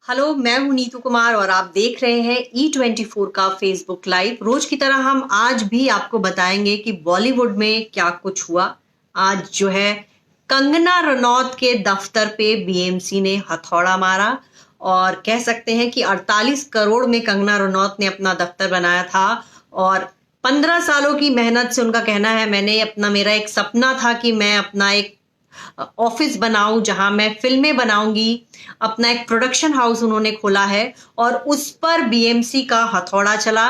Hello, मैं हूं नीतू कुमार और आप देख रहे हैं E24 का फेसबुक लाइव। रोज की तरह हम आज भी आपको बताएंगे कि बॉलीवुड में क्या कुछ हुआ। आज जो है कंगना रनौत के दफ्तर पे बीएमसी ने हथौड़ा मारा और कह सकते हैं कि 48 करोड़ में कंगना रनौत ने अपना दफ्तर बनाया था और 15 सालों की मेहनत से उनका कहना है मेरा एक सपना था कि मैं अपना एक ऑफिस बनाऊं जहां मैं फिल्में बनाऊंगी। अपना एक प्रोडक्शन हाउस उन्होंने खोला है और उस पर बीएमसी का हथौड़ा चला।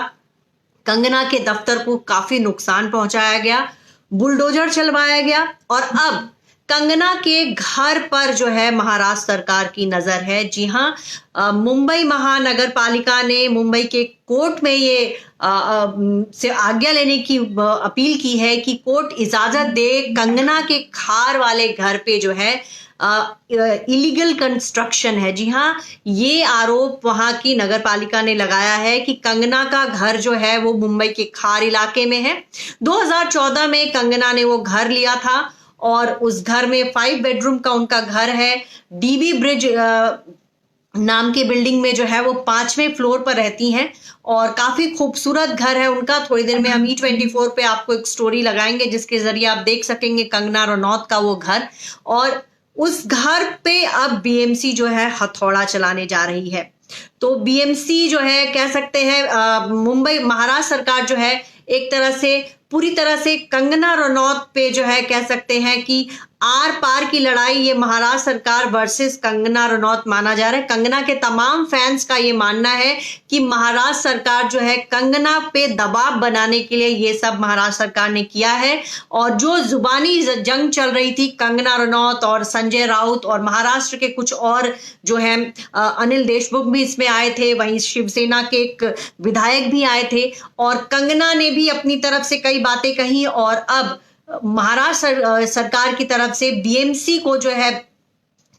कंगना के दफ्तर को काफी नुकसान पहुंचाया गया, बुलडोजर चलवाया गया और अब कंगना के घर पर जो है महाराष्ट्र सरकार की नजर है। जी हाँ, मुंबई महानगर पालिका ने मुंबई के कोर्ट में ये से आज्ञा लेने की अपील की है कि कोर्ट इजाजत दे कंगना के खार वाले घर पे जो है इलीगल कंस्ट्रक्शन है। जी हाँ, ये आरोप वहां की नगर पालिका ने लगाया है कि कंगना का घर जो है वो मुंबई के खार इलाके में है। 2014 में कंगना ने वो घर लिया था और उस घर में 5 बेडरूम का उनका घर है। डीबी ब्रिज नाम की बिल्डिंग में जो है वो 5वें फ्लोर पर रहती हैं और काफी खूबसूरत घर है उनका। थोड़ी देर में हम E24 पे आपको एक स्टोरी लगाएंगे जिसके जरिए आप देख सकेंगे कंगना रनौत का वो घर। और उस घर पे अब बीएमसी जो है हथौड़ा चलाने जा रही है। तो बीएमसी जो है कह सकते हैं मुंबई महाराष्ट्र सरकार जो है एक तरह से पूरी तरह से कंगना रनौत पे जो है कह सकते हैं कि आर पार की लड़ाई ये महाराष्ट्र सरकार वर्सेस कंगना रनौत माना जा रहा है। कंगना के तमाम फैंस का ये मानना है कि महाराष्ट्र सरकार जो है कंगना पे दबाव बनाने के लिए ये सब महाराष्ट्र सरकार ने किया है। और जो जुबानी जंग चल रही थी कंगना रनौत और संजय राउत और महाराष्ट्र के कुछ और जो है अनिल देशमुख भी इसमें आए थे, वहीं शिवसेना के एक विधायक भी आए थे और कंगना ने भी अपनी तरफ से कई बातें कही। और अब महाराष्ट्र सरकार की तरफ से बीएमसी को जो है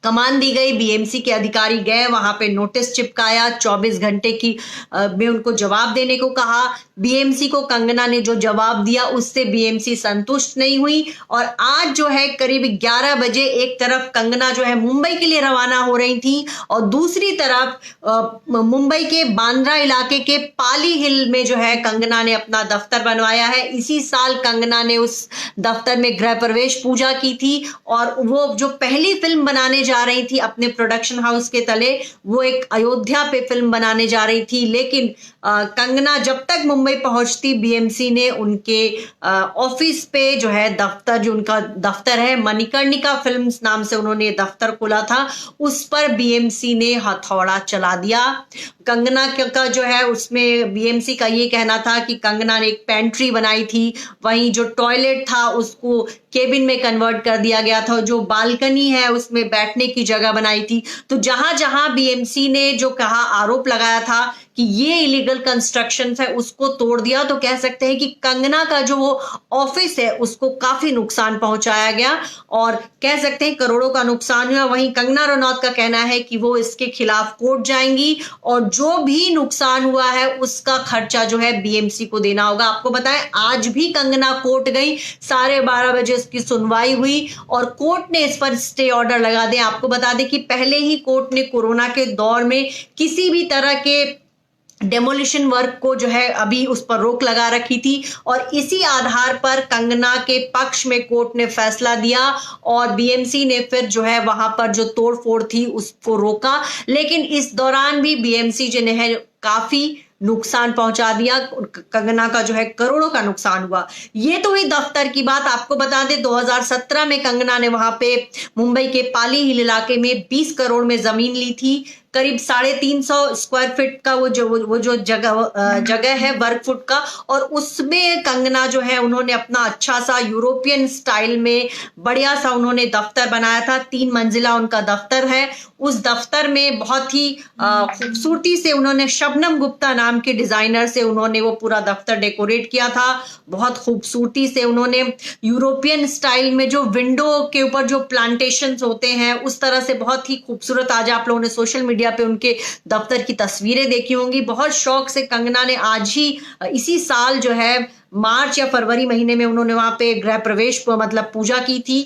कमान दी गई। बीएमसी के अधिकारी गए वहां पे, नोटिस चिपकाया, 24 घंटे की में उनको जवाब देने को कहा। बीएमसी को कंगना ने जो जवाब दिया उससे बीएमसी संतुष्ट नहीं हुई और आज जो है करीब 11 बजे एक तरफ कंगना जो है मुंबई के लिए रवाना हो रही थी और दूसरी तरफ मुंबई के बांद्रा इलाके के पाली हिल में जो है कंगना ने अपना दफ्तर बनवाया है। इसी साल कंगना ने उस दफ्तर में गृह प्रवेश पूजा की थी और वो जो पहली फिल्म बनाने जा रही थी अपने प्रोडक्शन हाउस के तले, वो एक अयोध्या पे फिल्म बनाने जा रही थी। लेकिन कंगना जब तक मुंबई पहुंचती बीएमसी ने उनके ऑफिस पे जो है दफ्तर, जो उनका दफ्तर है मणिकर्णिका फिल्म्स नाम से उन्होंने दफ्तर खोला था, उस पर बीएमसी ने हथौड़ा चला दिया। कंगना का जो है उसमें बीएमसी का ये कहना था कि कंगना ने एक पेंट्री बनाई थी, वहीं जो टॉयलेट था उसको केबिन में कन्वर्ट कर दिया गया था, जो बालकनी है उसमें बैठने की जगह बनाई थी। तो जहां जहां बीएमसी ने जो कहा, आरोप लगाया था कि ये इलीगल कंस्ट्रक्शन है, उसको तोड़ दिया। तो कह सकते हैं कि कंगना का जो वो ऑफिस है उसको काफी नुकसान पहुंचाया गया और कह सकते हैं करोड़ों का नुकसान हुआ। वहीं कंगना रनौत का कहना है कि वो इसके खिलाफ कोर्ट जाएंगी और जो भी नुकसान हुआ है उसका खर्चा जो है बीएमसी को देना होगा। आपको बताएं आज भी कंगना कोर्ट गई, 12:30 बजे उसकी सुनवाई हुई और कोर्ट ने इस पर स्टे ऑर्डर लगा दिया। आपको बता दें कि पहले ही कोर्ट ने कोरोना के दौर में किसी भी तरह के डेमोलिशन वर्क को जो है अभी उस पर रोक लगा रखी थी और इसी आधार पर कंगना के पक्ष में कोर्ट ने फैसला दिया और बीएमसी ने फिर जो है वहां पर जो तोड़फोड़ थी उसको रोका। लेकिन इस दौरान भी बीएमसी जो है काफी नुकसान पहुंचा दिया। कंगना का जो है करोड़ों का नुकसान हुआ। ये तो हुई दफ्तर की बात। आपको बता दें 2017 में कंगना ने वहां पे मुंबई के पाली हिल इलाके में 20 करोड़ में जमीन ली थी, करीब 350 स्क्वायर फीट का वो जो जगह है वर्ग फुट का, और उसमें कंगना जो है उन्होंने अपना अच्छा सा यूरोपियन स्टाइल में बढ़िया सा उन्होंने दफ्तर बनाया था। 3 मंजिला उनका दफ्तर है। उस दफ्तर में बहुत ही खूबसूरती से उन्होंने शबनम गुप्ता नाम के डिजाइनर से उन्होंने वो पूरा दफ्तर डेकोरेट किया था। बहुत खूबसूरती से उन्होंने यूरोपियन स्टाइल में जो विंडो के ऊपर जो प्लांटेशंस होते हैं उस तरह से बहुत ही खूबसूरत, आज आप लोगों ने सोशल मीडिया पे उनके दफ्तर की तस्वीरें देखी होंगी। बहुत शौक से कंगना ने आज ही इसी साल जो है मार्च या फरवरी महीने में उन्होंने वहां पे गृह प्रवेश मतलब पूजा की थी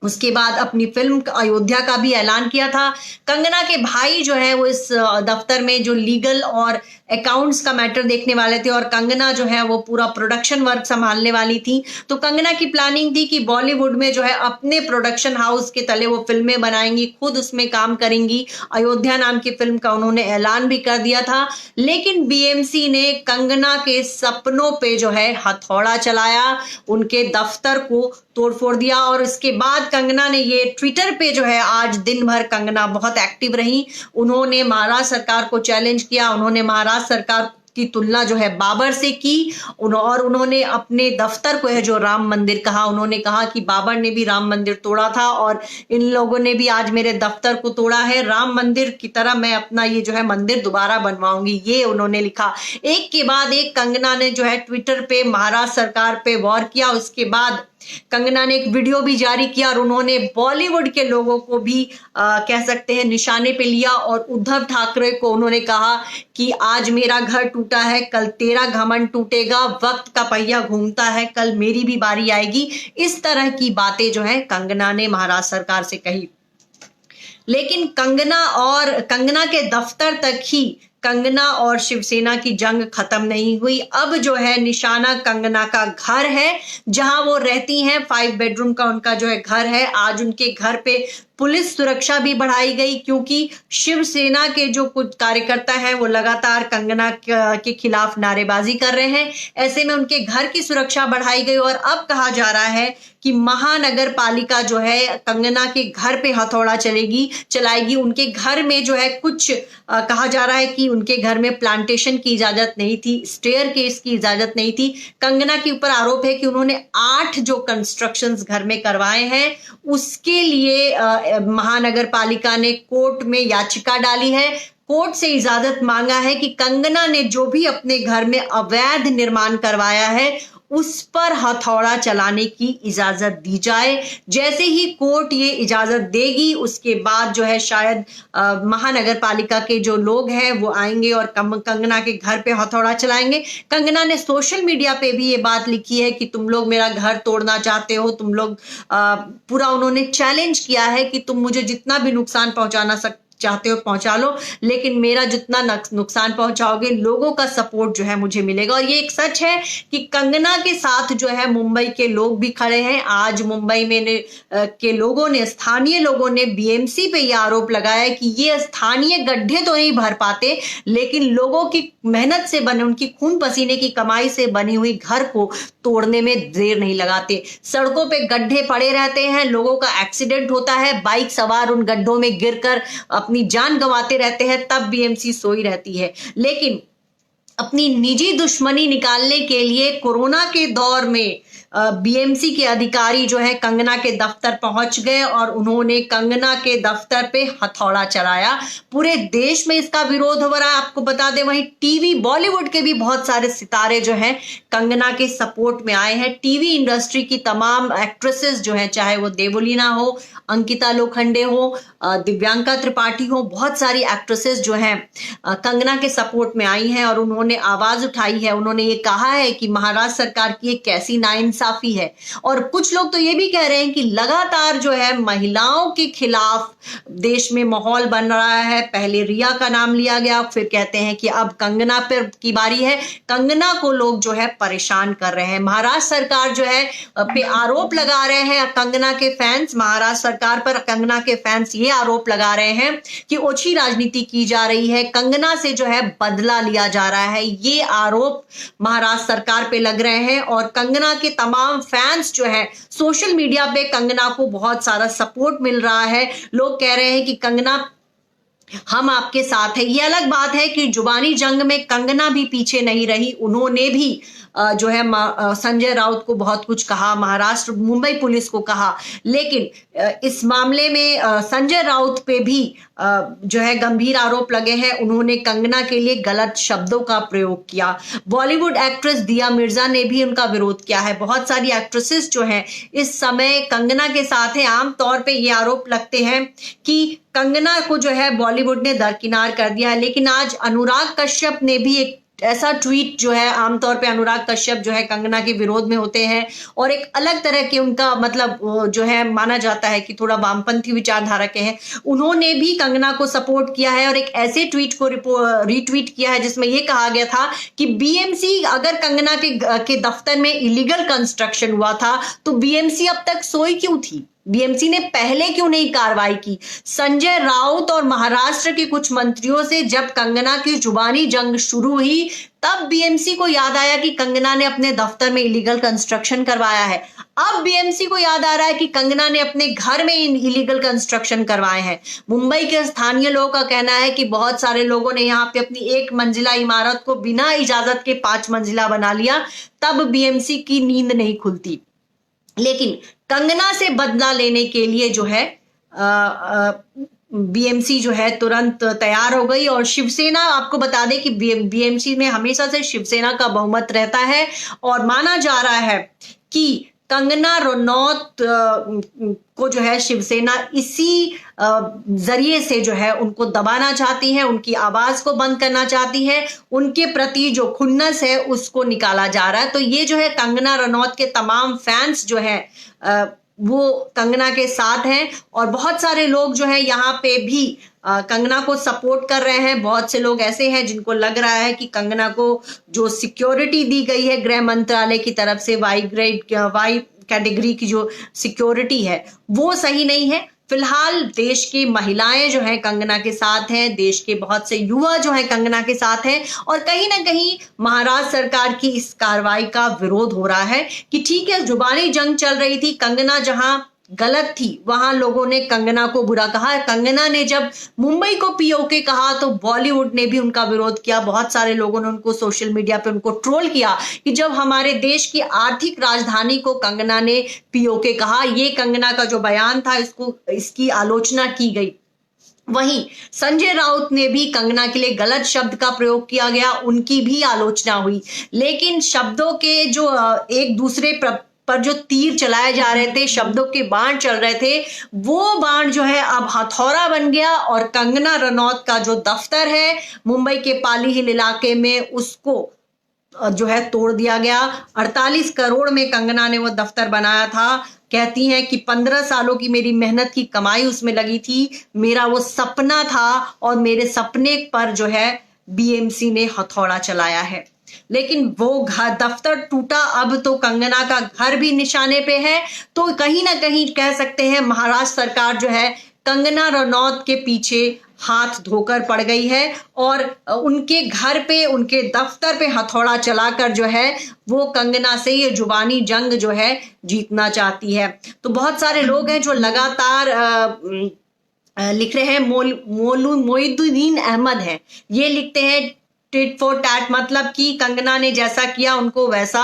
उसके बाद अपनी फिल्म अयोध्या का भी ऐलान किया था। कंगना के भाई जो है वो इस दफ्तर में जो लीगल और अकाउंट्स का मैटर देखने वाले थे और कंगना जो है वो पूरा प्रोडक्शन वर्क संभालने वाली थी। तो कंगना की प्लानिंग थी कि बॉलीवुड में जो है अपने प्रोडक्शन हाउस के तले वो फिल्में बनाएंगी, खुद उसमें काम करेंगी। अयोध्या नाम की फिल्म का उन्होंने ऐलान भी कर दिया था, लेकिन बीएमसी ने कंगना के सपनों पे जो है हथौड़ा चलाया, उनके दफ्तर को तोड़फोड़ दिया। और इसके बाद कंगना ने ये ट्विटर पे जो है आज दिन भर कंगना बहुत एक्टिव रही। उन्होंने महाराष्ट्र सरकार को चैलेंज किया, उन्होंने महाराष्ट्र सरकार की तुलना जो है बाबर से की और उन्होंने अपने दफ्तर को है जो राम मंदिर कहा। उन्होंने कहा कि बाबर ने भी राम मंदिर तोड़ा था और इन लोगों ने भी आज मेरे दफ्तर को तोड़ा है, राम मंदिर की तरह मैं अपना ये जो है मंदिर दोबारा बनवाऊंगी, ये उन्होंने लिखा। एक के बाद एक कंगना ने जो है ट्विटर पे महाराष्ट्र सरकार पे वॉर किया। उसके बाद कंगना ने एक वीडियो भी जारी किया और उन्होंने बॉलीवुड के लोगों को भी कह सकते हैं निशाने पे लिया और उद्धव ठाकरे को उन्होंने कहा कि आज मेरा घर टूटा है, कल तेरा घमंड टूटेगा, वक्त का पहिया घूमता है, कल मेरी भी बारी आएगी। इस तरह की बातें जो है कंगना ने महाराष्ट्र सरकार से कही। लेकिन कंगना के दफ्तर तक ही कंगना और शिवसेना की जंग खत्म नहीं हुई। अब जो है निशाना कंगना का घर है जहां वो रहती हैं, 5 बेडरूम का उनका जो है घर है। आज उनके घर पे पुलिस सुरक्षा भी बढ़ाई गई क्योंकि शिवसेना के जो कुछ कार्यकर्ता हैं वो लगातार कंगना के खिलाफ नारेबाजी कर रहे हैं। ऐसे में उनके घर की सुरक्षा बढ़ाई गई और अब कहा जा रहा है कि महानगर पालिका जो है कंगना के घर पे हथौड़ा चलाएगी। उनके घर में जो है कुछ कहा जा रहा है कि उनके घर में प्लांटेशन की इजाजत नहीं थी, स्टेयर केस की इजाजत नहीं थी। कंगना के ऊपर आरोप है कि उन्होंने 8 जो कंस्ट्रक्शंस घर में करवाए हैं उसके लिए महानगर पालिका ने कोर्ट में याचिका डाली है, कोर्ट से इजाजत मांगा है कि कंगना ने जो भी अपने घर में अवैध निर्माण करवाया है उस पर हथौड़ा चलाने की इजाजत दी जाए। जैसे ही कोर्ट ये इजाजत देगी उसके बाद जो है शायद महानगर पालिका के जो लोग हैं वो आएंगे और कंगना के घर पे हथौड़ा चलाएंगे। कंगना ने सोशल मीडिया पे भी ये बात लिखी है कि तुम लोग मेरा घर तोड़ना चाहते हो, तुम लोग पूरा उन्होंने चैलेंज किया है कि तुम मुझे जितना भी नुकसान पहुंचाना चाहते हो पहुंचा लो, लेकिन मेरा जितना नुकसान पहुंचाओगे लोगों का सपोर्ट जो है मुझे मिलेगा। और ये एक सच है कि कंगना के साथ जो है मुंबई के लोग भी खड़े हैं। आज मुंबई में के लोगों ने, स्थानीय लोगों ने बीएमसी पे ये आरोप लगाया कि ये स्थानीय गड्ढे तो नहीं भर पाते लेकिन लोगों की मेहनत से बने, उनकी खून पसीने की कमाई से बनी हुई घर को तोड़ने में देर नहीं लगाते। सड़कों पे गड्ढे पड़े रहते हैं, लोगों का एक्सीडेंट होता है, बाइक सवार उन गड्ढों में गिरकर अपनी जान गंवाते रहते हैं, तब बीएमसी सोई रहती है। लेकिन अपनी निजी दुश्मनी निकालने के लिए कोरोना के दौर में बीएमसी के अधिकारी जो है कंगना के दफ्तर पहुंच गए और उन्होंने कंगना के दफ्तर पे हथौड़ा चलाया। पूरे देश में इसका विरोध हो रहा है, आपको बता दें। वहीं टीवी, बॉलीवुड के भी बहुत सारे सितारे जो हैं कंगना के सपोर्ट में आए हैं। टीवी इंडस्ट्री की तमाम एक्ट्रेसेस जो हैं, चाहे वो देवोलीना हो, अंकिता लोखंडे हो, दिव्यांका त्रिपाठी हो, बहुत सारी एक्ट्रेसेस जो हैं कंगना के सपोर्ट में आई हैं और उन्होंने आवाज उठाई है। उन्होंने ये कहा है कि महाराष्ट्र सरकार की एक कैसी नाइंसाफी है। और कुछ लोग तो ये भी कह रहे हैं कि लगातार जो है महिलाओं के खिलाफ देश में माहौल बन रहा है। पहले रिया का नाम लिया गया, फिर कहते हैं कि अब कंगना पर की बारी है। कंगना को लोग जो है परेशान कर रहे हैं। महाराष्ट्र सरकार जो है पे आरोप लगा रहे हैं कंगना के फैंस, महाराष्ट्र सरकार पर कंगना के फैंस ये आरोप लगा रहे हैं कि ओछी राजनीति की जा रही है, कंगना से जो है बदला लिया जा रहा है। ये आरोप महाराष्ट्र सरकार पे लग रहे हैं और कंगना के तमाम फैंस जो है सोशल मीडिया पे कंगना को बहुत सारा सपोर्ट मिल रहा है। लोग कह रहे हैं कि कंगना हम आपके साथ है। ये अलग बात है कि जुबानी जंग में कंगना भी पीछे नहीं रही, उन्होंने भी जो है संजय राउत को बहुत कुछ कहा, महाराष्ट्र मुंबई पुलिस को कहा, लेकिन इस मामले में संजय राउत पे भी जो है गंभीर आरोप लगे हैं। उन्होंने कंगना के लिए गलत शब्दों का प्रयोग किया। बॉलीवुड एक्ट्रेस दिया मिर्जा ने भी उनका विरोध किया है। बहुत सारी एक्ट्रेसेस जो हैं इस समय कंगना के साथ हैं। आमतौर पे ये आरोप लगते हैं कि कंगना को जो है बॉलीवुड ने दरकिनार कर दिया है। लेकिन आज अनुराग कश्यप ने भी एक ऐसा ट्वीट जो है आमतौर पे अनुराग कश्यप जो है कंगना के विरोध में होते हैं और एक अलग तरह के उनका मतलब जो है माना जाता है कि थोड़ा वामपंथी विचारधारा के हैं, उन्होंने भी कंगना को सपोर्ट किया है और एक ऐसे ट्वीट को रीट्वीट किया है जिसमें यह कहा गया था कि बीएमसी अगर कंगना के दफ्तर में इलीगल कंस्ट्रक्शन हुआ था तो बीएमसी अब तक सोई क्यों थी, बीएमसी ने पहले क्यों नहीं कार्रवाई की। संजय राउत और महाराष्ट्र के कुछ मंत्रियों से जब कंगना की जुबानी जंग शुरू हुई तब बीएमसी को याद आया कि कंगना ने अपने दफ्तर में इलीगल कंस्ट्रक्शन करवाया है। अब बीएमसी को याद आ रहा है कि कंगना ने अपने घर में इलीगल कंस्ट्रक्शन करवाए हैं। मुंबई के स्थानीय लोगों का कहना है कि बहुत सारे लोगों ने यहाँ पे अपनी 1 मंजिला इमारत को बिना इजाजत के 5 मंजिला बना लिया, तब बीएमसी की नींद नहीं खुलती। लेकिन कंगना से बदला लेने के लिए जो है बीएमसी जो है तुरंत तैयार हो गई और शिवसेना, आपको बता दें कि बीएमसी में हमेशा से शिवसेना का बहुमत रहता है और माना जा रहा है कि कंगना रनौत को जो है शिवसेना इसी जरिए से जो है उनको दबाना चाहती है, उनकी आवाज को बंद करना चाहती है, उनके प्रति जो खुन्नस है उसको निकाला जा रहा है। तो ये जो है कंगना रनौत के तमाम फैंस जो है वो कंगना के साथ हैं और बहुत सारे लोग जो है यहाँ पे भी कंगना को सपोर्ट कर रहे हैं। बहुत से लोग ऐसे हैं जिनको लग रहा है कि कंगना को जो सिक्योरिटी दी गई है गृह मंत्रालय की तरफ से वाई कैटेगरी की जो सिक्योरिटी है वो सही नहीं है। फिलहाल देश की महिलाएं जो है कंगना के साथ हैं, देश के बहुत से युवा जो है कंगना के साथ हैं और कहीं ना कहीं महाराष्ट्र सरकार की इस कार्रवाई का विरोध हो रहा है कि ठीक है जुबानी जंग चल रही थी, कंगना जहां गलत थी वहां लोगों ने कंगना को बुरा कहा। कंगना ने जब मुंबई को पीओके कहा तो बॉलीवुड ने भी उनका विरोध किया, बहुत सारे लोगों ने उनको सोशल मीडिया पे उनको ट्रोल किया कि जब हमारे देश की आर्थिक राजधानी को कंगना ने पीओके कहा, ये कंगना का जो बयान था इसकी आलोचना की गई। वहीं संजय राउत ने भी कंगना के लिए गलत शब्द का प्रयोग किया गया, उनकी भी आलोचना हुई। लेकिन शब्दों के जो एक दूसरे पर जो तीर चलाए जा रहे थे, शब्दों के बाण चल रहे थे, वो बाण जो है अब हथौड़ा बन गया और कंगना रनौत का जो दफ्तर है मुंबई के पाली हिल इलाके में उसको जो है तोड़ दिया गया। 48 करोड़ में कंगना ने वो दफ्तर बनाया था। कहती हैं कि 15 सालों की मेरी मेहनत की कमाई उसमें लगी थी, मेरा वो सपना था और मेरे सपने पर जो है बीएमसी ने हथौड़ा चलाया है। लेकिन वो घर दफ्तर टूटा, अब तो कंगना का घर भी निशाने पे है। तो कहीं ना कहीं कह सकते हैं महाराष्ट्र सरकार जो है कंगना रनौत के पीछे हाथ धोकर पड़ गई है और उनके घर पे, उनके दफ्तर पे हथौड़ा चलाकर जो है वो कंगना से ये जुबानी जंग जो है जीतना चाहती है। तो बहुत सारे लोग हैं जो लगातार लिख रहे हैं। मोइनुद्दीन अहमद है, ये लिखते हैं टिट फॉर टैट, मतलब कि कंगना ने जैसा किया उनको वैसा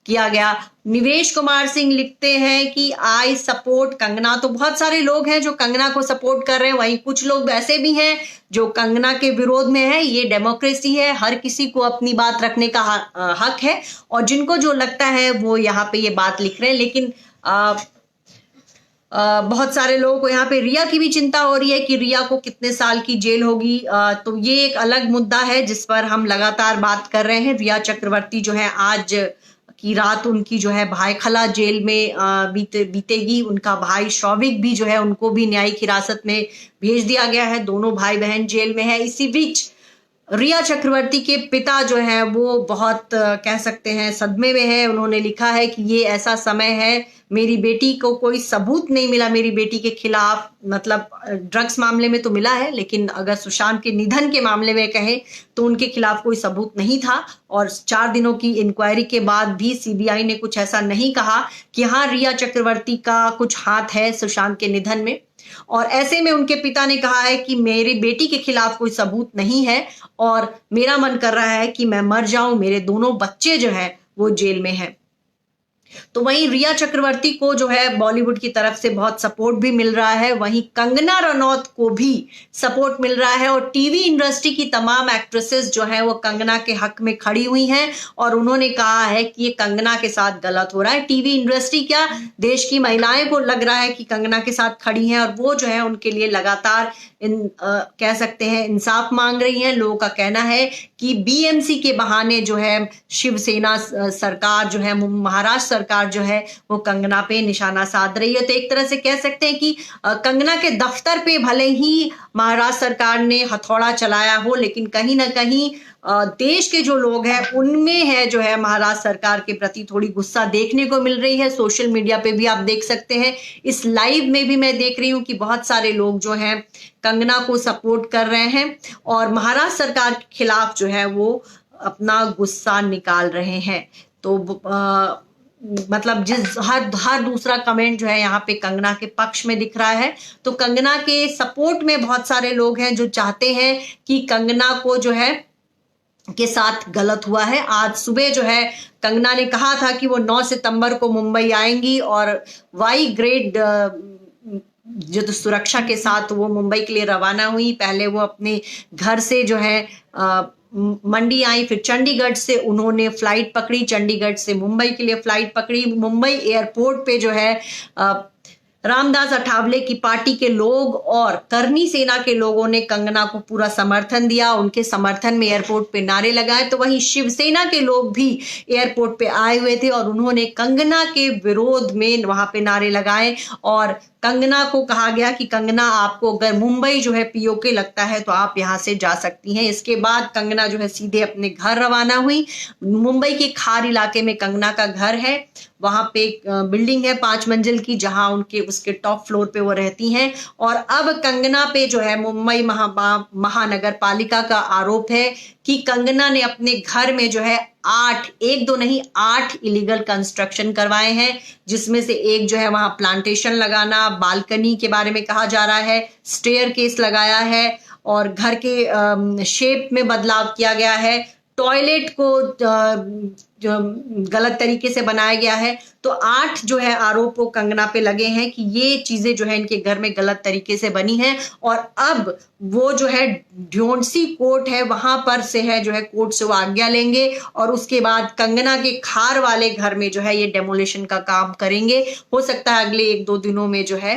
किया गया। निवेश कुमार सिंह लिखते हैं कि आई सपोर्ट कंगना। तो बहुत सारे लोग हैं जो कंगना को सपोर्ट कर रहे हैं, वहीं कुछ लोग ऐसे भी हैं जो कंगना के विरोध में है। ये डेमोक्रेसी है, हर किसी को अपनी बात रखने का हक है और जिनको जो लगता है वो यहाँ पे ये बात लिख रहे हैं। लेकिन बहुत सारे लोगों को यहाँ पे रिया की भी चिंता हो रही है कि रिया को कितने साल की जेल होगी। तो ये एक अलग मुद्दा है जिस पर हम लगातार बात कर रहे हैं। रिया चक्रवर्ती जो है आज की रात उनकी जो है भायखला जेल में बीतेगी। उनका भाई शौविक भी जो है उनको भी न्यायिक हिरासत में भेज दिया गया है, दोनों भाई बहन जेल में है। इसी बीच रिया चक्रवर्ती के पिता जो है वो बहुत कह सकते हैं सदमे में है। उन्होंने लिखा है कि ये ऐसा समय है, मेरी बेटी को कोई सबूत नहीं मिला मेरी बेटी के खिलाफ, मतलब ड्रग्स मामले में तो मिला है लेकिन अगर सुशांत के निधन के मामले में कहें तो उनके खिलाफ कोई सबूत नहीं था। और 4 दिनों की इंक्वायरी के बाद भी सीबीआई ने कुछ ऐसा नहीं कहा कि हाँ रिया चक्रवर्ती का कुछ हाथ है सुशांत के निधन में। और ऐसे में उनके पिता ने कहा है कि मेरी बेटी के खिलाफ कोई सबूत नहीं है और मेरा मन कर रहा है कि मैं मर जाऊं, मेरे दोनों बच्चे जो है वो जेल में हैं। तो वहीं रिया चक्रवर्ती को जो है बॉलीवुड की तरफ से बहुत सपोर्ट भी मिल रहा है, वहीं कंगना रनौत को भी सपोर्ट मिल रहा है और टीवी इंडस्ट्री की तमाम एक्ट्रेसेस जो है वो कंगना के हक में खड़ी हुई हैं और उन्होंने कहा है कि ये कंगना के साथ गलत हो रहा है। टीवी इंडस्ट्री क्या, देश की महिलाएं को लग रहा है कि कंगना के साथ खड़ी हैं और वो जो है उनके लिए लगातार कह सकते हैं इंसाफ मांग रही हैं। लोगों का कहना है कि बीएमसी के बहाने जो है शिवसेना सरकार जो है, महाराष्ट्र सरकार जो है वो कंगना पे निशाना साध रही है। तो एक तरह से कह सकते हैं कि कंगना के दफ्तर पे भले ही महाराष्ट्र सरकार ने हथौड़ा चलाया हो, लेकिन कहीं ना कहीं देश के जो लोग हैं उनमें है जो है महाराष्ट्र सरकार के प्रति थोड़ी गुस्सा देखने को मिल रही है। सोशल मीडिया पे भी आप देख सकते हैं, इस लाइव में भी मैं देख रही हूं कि बहुत सारे लोग जो हैं कंगना को सपोर्ट कर रहे हैं और महाराष्ट्र सरकार के खिलाफ जो है वो अपना गुस्सा निकाल रहे हैं। तो मतलब हर दूसरा कमेंट जो है यहाँ पे कंगना के पक्ष में दिख रहा है। तो कंगना के सपोर्ट में बहुत सारे लोग हैं जो चाहते हैं कि कंगना को जो है के साथ गलत हुआ है। आज सुबह जो है कंगना ने कहा था कि वो 9 सितंबर को मुंबई आएंगी और वाई ग्रेड जो तो सुरक्षा के साथ वो मुंबई के लिए रवाना हुई। पहले वो अपने घर से जो है मंडी आई, फिर चंडीगढ़ से उन्होंने फ्लाइट पकड़ी, चंडीगढ़ से मुंबई के लिए फ्लाइट पकड़ी। मुंबई एयरपोर्ट पे जो है रामदास अठावले की पार्टी के लोग और करनी सेना के लोगों ने कंगना को पूरा समर्थन दिया, उनके समर्थन में एयरपोर्ट पे नारे लगाए। तो वहीं शिवसेना के लोग भी एयरपोर्ट पे आए हुए थे और उन्होंने कंगना के विरोध में वहां पे नारे लगाए और कंगना को कहा गया कि कंगना आपको अगर मुंबई जो है पीओके लगता है तो आप यहां से जा सकती हैं। इसके बाद कंगना जो है सीधे अपने घर रवाना हुई। मुंबई के खार इलाके में कंगना का घर है, वहां पे बिल्डिंग है 5 मंजिल की जहां उसके टॉप फ्लोर पे वो रहती हैं। और अब कंगना पे जो है मुंबई महानगर पालिका का आरोप है कि कंगना ने अपने घर में जो है 8 इलीगल कंस्ट्रक्शन करवाए हैं, जिसमें से एक जो है वहां प्लांटेशन लगाना, बालकनी के बारे में कहा जा रहा है, स्टेयर केस लगाया है और घर के शेप में बदलाव किया गया है, टॉयलेट को जो गलत तरीके से बनाया गया है। तो 8 जो है आरोप वो कंगना पे लगे हैं कि ये चीजें जो है इनके घर में गलत तरीके से बनी हैं और अब वो जो है ढ्योंसी कोर्ट है वहां पर से है जो है कोर्ट से वो आज्ञा लेंगे और उसके बाद कंगना के खार वाले घर में जो है ये डेमोलिशन का काम करेंगे। हो सकता है अगले 1-2 दिनों में जो है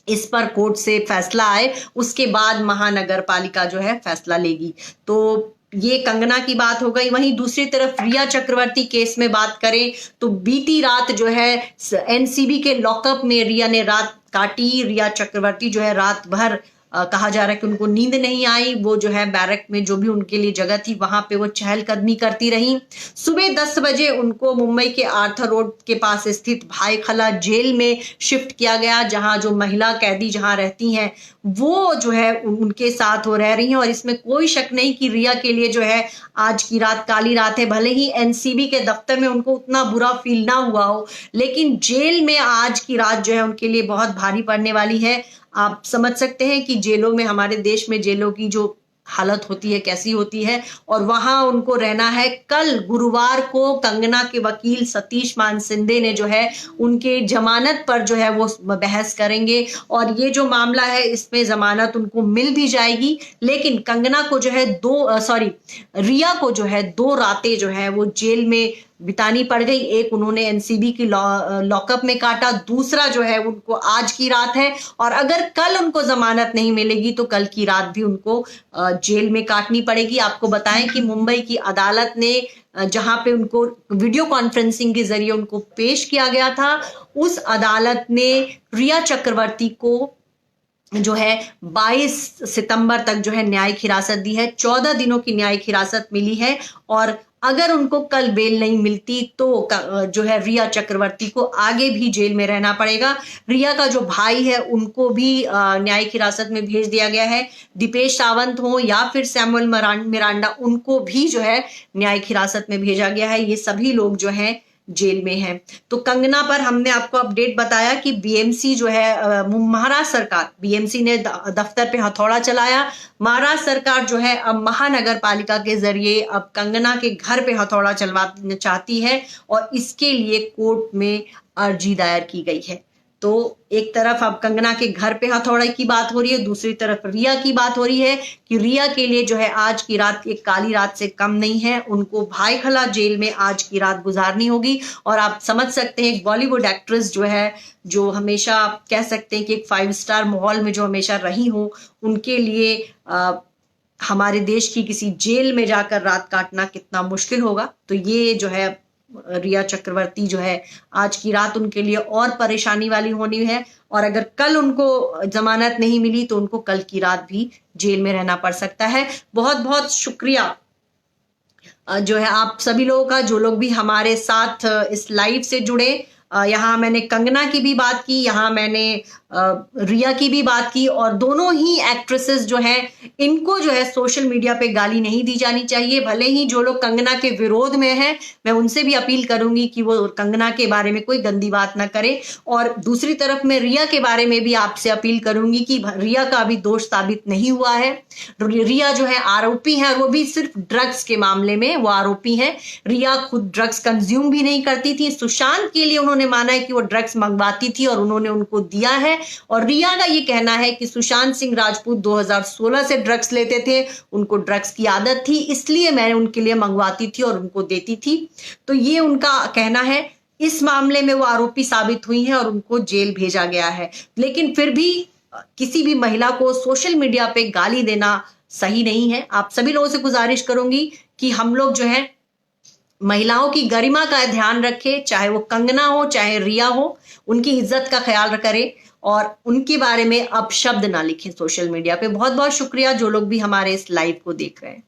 इस पर कोर्ट से फैसला आए, उसके बाद महानगर पालिका जो है फैसला लेगी। तो ये कंगना की बात हो गई। वहीं दूसरी तरफ रिया चक्रवर्ती केस में बात करें तो बीती रात जो है एनसीबी के लॉकअप में रिया ने रात काटी। रिया चक्रवर्ती जो है रात भर कहा जा रहा है कि उनको नींद नहीं आई। वो जो है बैरक में जो भी उनके लिए जगह थी वहां पे वो चहलकदमी करती रही। सुबह 10 बजे उनको मुंबई के आर्थर रोड के पास स्थित भाईखला जेल में शिफ्ट किया गया, जहां जो महिला कैदी जहां रहती हैं वो जो है उनके साथ वो रह रही हैं। और इसमें कोई शक नहीं कि रिया के लिए जो है आज की रात काली रात है। भले ही एनसीबी के दफ्तर में उनको उतना बुरा फील ना हुआ हो, लेकिन जेल में आज की रात जो है उनके लिए बहुत भारी पड़ने वाली है। आप समझ सकते हैं कि जेलों में, हमारे देश में जेलों की जो हालत होती है कैसी होती है और वहां उनको रहना है। कल गुरुवार को कंगना के वकील सतीश मान सिंधे ने जो है उनके जमानत पर जो है वो बहस करेंगे और ये जो मामला है इसमें जमानत उनको मिल भी जाएगी। लेकिन कंगना को जो है रिया को जो है 2 रातें जो है वो जेल में बितानी पड़ गई। एक उन्होंने एनसीबी की लॉकअप में काटा, दूसरा जो है उनको आज की रात है और अगर कल उनको जमानत नहीं मिलेगी तो कल की रात भी उनको जेल में काटनी पड़ेगी। आपको बताएं कि मुंबई की अदालत ने जहां पे उनको वीडियो कॉन्फ्रेंसिंग के जरिए उनको पेश किया गया था, उस अदालत ने रिया चक्रवर्ती को जो है 22 सितंबर तक जो है न्यायिक हिरासत दी है। 14 दिनों की न्यायिक हिरासत मिली है और अगर उनको कल बेल नहीं मिलती तो जो है रिया चक्रवर्ती को आगे भी जेल में रहना पड़ेगा। रिया का जो भाई है उनको भी न्यायिक हिरासत में भेज दिया गया है। दीपेश सावंत हो या फिर सैमुअल मिरांडा, उनको भी जो है न्यायिक हिरासत में भेजा गया है। ये सभी लोग जो हैं जेल में है। तो कंगना पर हमने आपको अपडेट बताया कि बीएमसी जो है महाराष्ट्र सरकार, बीएमसी ने दफ्तर पे हथौड़ा चलाया। महाराष्ट्र सरकार जो है अब महानगर पालिका के जरिए अब कंगना के घर पे हथौड़ा चलवाना चाहती है और इसके लिए कोर्ट में अर्जी दायर की गई है। तो एक तरफ अब कंगना के घर पे हथौड़े की बात हो रही है, दूसरी तरफ रिया की बात हो रही है कि रिया के लिए जो है आज की रात एक काली रात से कम नहीं है, उनको भायखला जेल में आज की रात गुजारनी होगी। और आप समझ सकते हैं एक बॉलीवुड एक्ट्रेस जो है, जो हमेशा कह सकते हैं कि एक 5 स्टार माहौल में जो हमेशा रही हो, उनके लिए हमारे देश की किसी जेल में जाकर रात काटना कितना मुश्किल होगा। तो ये जो है रिया चक्रवर्ती जो है आज की रात उनके लिए और परेशानी वाली होनी है। और अगर कल उनको जमानत नहीं मिली तो उनको कल की रात भी जेल में रहना पड़ सकता है। बहुत बहुत शुक्रिया जो है आप सभी लोगों का, जो लोग भी हमारे साथ इस लाइव से जुड़े। यहाँ मैंने कंगना की भी बात की, यहाँ मैंने रिया की भी बात की, और दोनों ही एक्ट्रेसेस जो हैं इनको जो है सोशल मीडिया पे गाली नहीं दी जानी चाहिए। भले ही जो लोग कंगना के विरोध में हैं, मैं उनसे भी अपील करूंगी कि वो कंगना के बारे में कोई गंदी बात ना करें। और दूसरी तरफ मैं रिया के बारे में भी आपसे अपील करूंगी कि रिया का अभी दोष साबित नहीं हुआ है। रिया जो है आरोपी है, और वो भी सिर्फ ड्रग्स के मामले में वो आरोपी है। रिया खुद ड्रग्स कंज्यूम भी नहीं करती थी। सुशांत के लिए उन्होंने माना है कि वो ड्रग्स मंगवाती थी और उन्होंने उनको दिया है। और रिया का ये कहना है कि सुशांत सिंह राजपूत 2016 से ड्रग्स लेते थे, उनको ड्रग्स की आदत थी, इसलिए मैं उनके लिए मंगवाती थी और उनको देती थी। तो ये उनका कहना है। इस मामले में वो आरोपी साबित हुई है और उनको जेल भेजा गया है। लेकिन फिर भी किसी भी महिला को सोशल मीडिया पे गाली देना सही नहीं है। आप सभी लोगों से गुजारिश करूंगी कि हम लोग जो है महिलाओं की गरिमा का ध्यान रखें, चाहे वो कंगना हो चाहे रिया हो, उनकी इज्जत का ख्याल करें और उनके बारे में अपशब्द ना लिखें सोशल मीडिया पे। बहुत बहुत शुक्रिया जो लोग भी हमारे इस लाइव को देख रहे हैं।